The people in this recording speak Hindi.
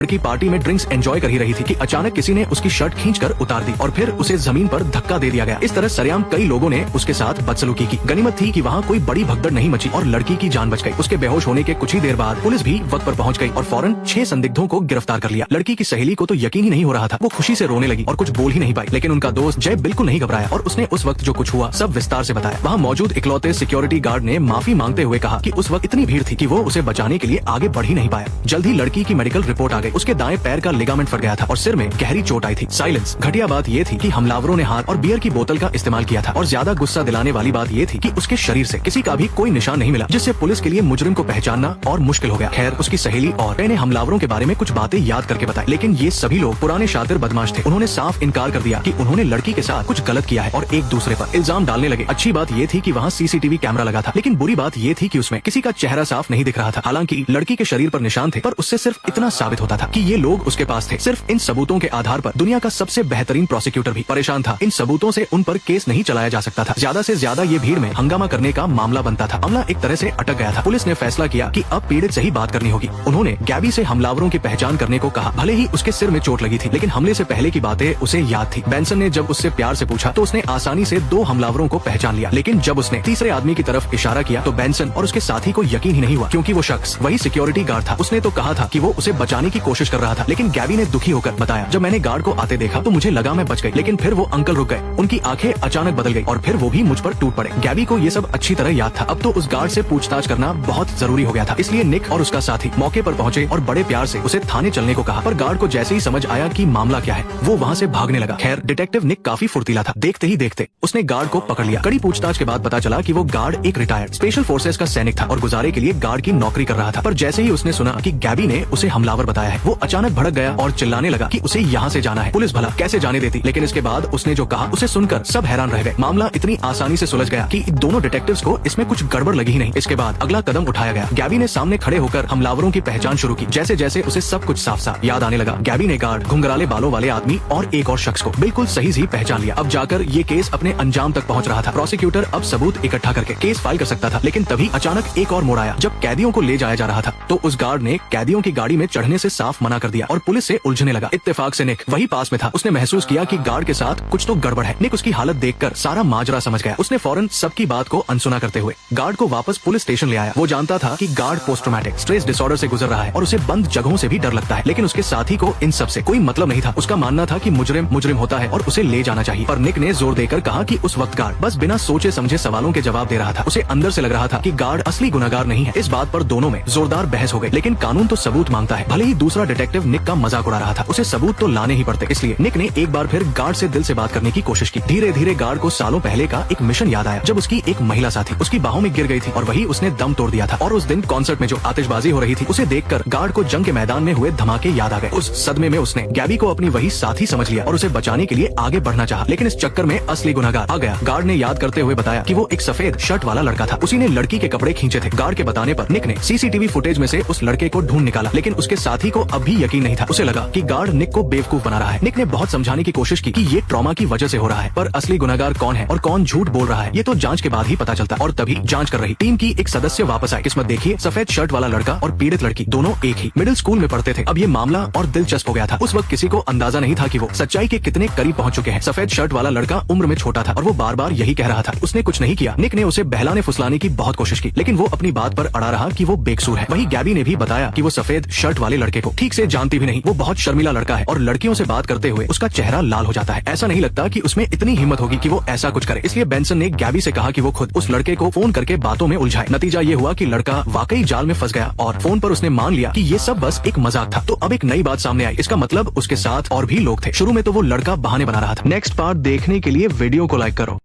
लड़की पार्टी में ड्रिंक्स एंजॉय कर ही रही थी कि अचानक किसी ने उसकी शर्ट खींचकर उतार दी और फिर उसे जमीन पर धक्का दे दिया गया। इस तरह सरेआम कई लोगों ने उसके साथ बदसलूकी की। गनीमत थी कि वहाँ कोई बड़ी भगदड़ नहीं मची और लड़की की जान बच गई। उसके बेहोश होने के कुछ ही देर बाद पुलिस भी वक्त पर पहुंच गई और फौरन 6 संदिग्धों को गिरफ्तार कर लिया। लड़की की सहेली को तो यकीन ही नहीं हो रहा था। वो खुशी से रोने लगी और कुछ बोल ही नहीं पाई, लेकिन उनका दोस्त जय बिल्कुल नहीं घबराया और उसने उस वक्त जो कुछ हुआ सब विस्तार से बताया। वहाँ मौजूद इकलौते सिक्योरिटी गार्ड ने माफी मांगते हुए कहा कि उस वक्त इतनी भीड़ थी कि वो उसे बचाने के लिए आगे बढ़ ही नहीं पाया। जल्द ही लड़की की मेडिकल रिपोर्ट आ गई। उसके दाएं पैर का लिगामेंट फट गया था और सिर में गहरी चोट आई थी। साइलेंस। घटिया बात ये थी कि हमलावरों ने हाथ और बियर की बोतल का इस्तेमाल किया था और ज्यादा गुस्सा दिलाने वाली बात ये थी कि उसके शरीर से किसी का भी कोई निशान नहीं मिला, जिससे पुलिस के लिए मुजरिम को पहचानना और मुश्किल हो गया। खैर, उसकी सहेली और ने हमलावरों के बारे में कुछ बातें याद करके बताई, लेकिन ये सभी लोग पुराने शातिर बदमाश थे। उन्होंने साफ इनकार कर दिया कि उन्होंने लड़की के साथ कुछ गलत किया है और एक दूसरे पर इल्जाम डालने लगे। अच्छी बात ये थी कि वहाँ सीसीटीवी कैमरा लगा था, लेकिन बुरी बात ये थी कि उसमें किसी का चेहरा साफ नहीं दिख रहा था। हालांकि लड़की के शरीर पर निशान थे, पर उससे सिर्फ इतना साबित होता था कि ये लोग उसके पास थे। सिर्फ इन सबूतों के आधार पर दुनिया का सबसे बेहतरीन प्रोसिक्यूटर भी परेशान था। इन सबूतों से उन पर केस नहीं चलाया जा सकता था। ज्यादा से ज्यादा ये भीड़ में हंगामा करने का मामला बनता था। मामला एक तरह से अटक गया था। पुलिस ने फैसला किया कि अब पीड़ित से ही बात करनी होगी। उन्होंने गैबी से हमलावरों की पहचान करने को कहा। भले ही उसके सिर में चोट लगी थी, लेकिन हमले से पहले की बातें उसे याद थी। बेंसन ने जब उससे प्यार से पूछा तो उसने आसानी से 2 हमलावरों को पहचान लिया, लेकिन जब उसने तीसरे आदमी की तरफ इशारा किया तो बेंसन और उसके साथी को यकीन ही नहीं हुआ, क्योंकि वो शख्स वही सिक्योरिटी गार्ड था। उसने तो कहा था कि वो उसे बचाने की कोशिश कर रहा था, लेकिन गैबी ने दुखी होकर बताया, जब मैंने गार्ड को आते देखा तो मुझे लगा मैं बच गई, लेकिन फिर वो अंकल रुक गए। उनकी आंखें अचानक बदल गई और फिर वो भी मुझ पर टूट पड़े। गैबी को ये सब अच्छी तरह याद था। अब तो उस गार्ड से पूछताछ करना बहुत जरूरी हो गया था। इसलिए निक और उसका साथी मौके पर पहुंचे और बड़े प्यार से उसे थाने चलने को कहा, पर गार्ड को जैसे ही समझ आया कि मामला क्या है, वो वहाँ से भागने लगा। खैर, डिटेक्टिव निक काफी फुर्तीला था। देखते ही देखते उसने गार्ड को पकड़ लिया। कड़ी पूछताछ के बाद पता चला कि वो गार्ड एक रिटायर्ड स्पेशल फोर्सेस का सैनिक था और गुजारे के लिए गार्ड की नौकरी कर रहा था। पर जैसे ही उसने सुना कि गैबी ने उसे हमलावर बताया है, वो अचानक भड़क गया और चिल्लाने लगा कि उसे यहाँ से जाना है। पुलिस भला कैसे जाने देती, लेकिन इसके बाद उसने जो कहा उसे सुनकर सब हैरान रह गए। मामला इतनी आसानी से सुलझ गया कि दोनों डिटेक्टिव्स को इसमें कुछ गड़बड़ लगी ही नहीं। इसके बाद अगला कदम उठाया गया। गैबी ने सामने खड़े होकर हमलावरों की पहचान शुरू की। जैसे जैसे उसे सब कुछ साफ साफ याद आने लगा, गैबी ने गार्ड, घुंघराले बालों वाले आदमी और एक और शख्स को बिल्कुल सही पहचान लिया। अब जाकर ये केस अपने अंजाम तक पहुंच रहा था। प्रोसिक्यूटर अब सबूत इकट्ठा करके केस फाइल कर सकता था, लेकिन तभी अचानक एक और मोड़ आया। जब कैदियों को ले जाया जा रहा था तो उस गार्ड ने कैदियों की गाड़ी में चढ़ने से साफ मना कर दिया और पुलिस से उलझने लगा। इत्तेफाक से निक वही पास में था। उसने महसूस किया कि गार्ड के साथ कुछ तो गड़बड़ है। निक उसकी हालत देखकर सारा माजरा समझ गया। उसने फौरन सबकी बात को अनसुना करते हुए गार्ड को वापस पुलिस स्टेशन ले आया। वो जानता था कि guard post traumatic stress disorder से गुजर रहा है और उसे बंद जगहों से भी डर लगता है, लेकिन उसके साथी को इन सब से कोई मतलब नहीं था। उसका मानना था कि मुजरिम होता है और उसे ले जाना चाहिए। पर निक ने जोर देकर कहा कि उस वक्त गार्ड बस बिना सोचे समझे सवालों के जवाब दे रहा था। उसे अंदर से लग रहा था कि गार्ड असली गुनहगार नहीं है। इस बात पर दोनों में जोरदार बहस हो गई, लेकिन कानून तो सबूत मांगता है। भले ही दूसरा डिटेक्टिव निक का मजाक उड़ा रहा था, उसे सबूत तो लाने ही पड़ते। इसलिए निक ने एक बार फिर गार्ड से दिल से बात करने की कोशिश की। धीरे धीरे गार्ड को सालों पहले का एक मिशन याद आया, जब उसकी एक महिला साथी उसकी बाहों में गिर गई थी और वही उसने दम तोड़ दिया था। और उस दिन कॉन्सर्ट में जो आतिशबाजी हो रही थी, उसे देखकर गार्ड को जंग के मैदान में हुए धमाके याद आ गए। उस सदमे में उसने गैबी को अपनी वही साथी समझ लिया और उसे बचाने के लिए आगे बढ़ना चाहा, लेकिन इस चक्कर में असली गुनहगार आ गया। गार्ड ने याद करते हुए बताया कि वो एक सफेद शर्ट वाला लड़का था। उसी ने लड़की के कपड़े खींचे थे। गार्ड के बताने पर निक ने सीसीटीवी फुटेज में से उस लड़के को ढूंढ निकाला, लेकिन उसके साथी को अब भी यकीन नहीं था। उसे लगा कि गार्ड निक को बेवकूफ बना रहा है। निक ने बहुत समझाने की कोशिश की कि ये ट्रॉमा की वजह से हो रहा है, पर असली गुनहगार कौन है और कौन झूठ बोल रहा है ये तो जांच के बाद ही पता चलता। और तभी जांच कर रही टीम की एक सदस्य वापस आए। किस्मत देखिए, सफेद शर्ट वाला लड़का और पीड़ित लड़की दोनों एक ही मिडिल स्कूल में पढ़ते थे। अब ये मामला और दिलचस्प हो गया था। उस वक्त किसी को अंदाजा नहीं था कि वो सच्चाई के कितने करीब पहुंच चुके हैं। सफेद शर्ट वाला लड़का उम्र में छोटा था और वो बार बार यही कह रहा था। उसने कुछ नहीं किया। निक ने उसे बहलाने फुसलाने की बहुत कोशिश की, लेकिन वो अपनी बात पर अड़ा रहा कि वो बेकसूर है। वही गैबी ने भी बताया कि वो सफेद शर्ट वाले लड़के को ठीक से जानती भी नहीं। वो बहुत शर्मिला लड़का है और लड़कियों से बात करते हुए उसका चेहरा लाल हो जाता है। ऐसा नहीं लगता कि उसमें इतनी हिम्मत होगी कि वो ऐसा कुछ करे। इसलिए बेंसन ने गैबी से कहा कि वो खुद उस लड़के को फोन करके बातों में उलझाए। नतीजा ये हुआ कि लड़का वाकई जाल में फंस गया और फोन पर उसने मान लिया कि ये सब बस एक मजाक था। तो अब एक नई बात सामने आई। इसका मतलब उसके साथ और भी लोग थे। शुरू में तो वो लड़का बहाने बना रहा था। नेक्स्ट पार्ट देखने के लिए वीडियो को लाइक करो।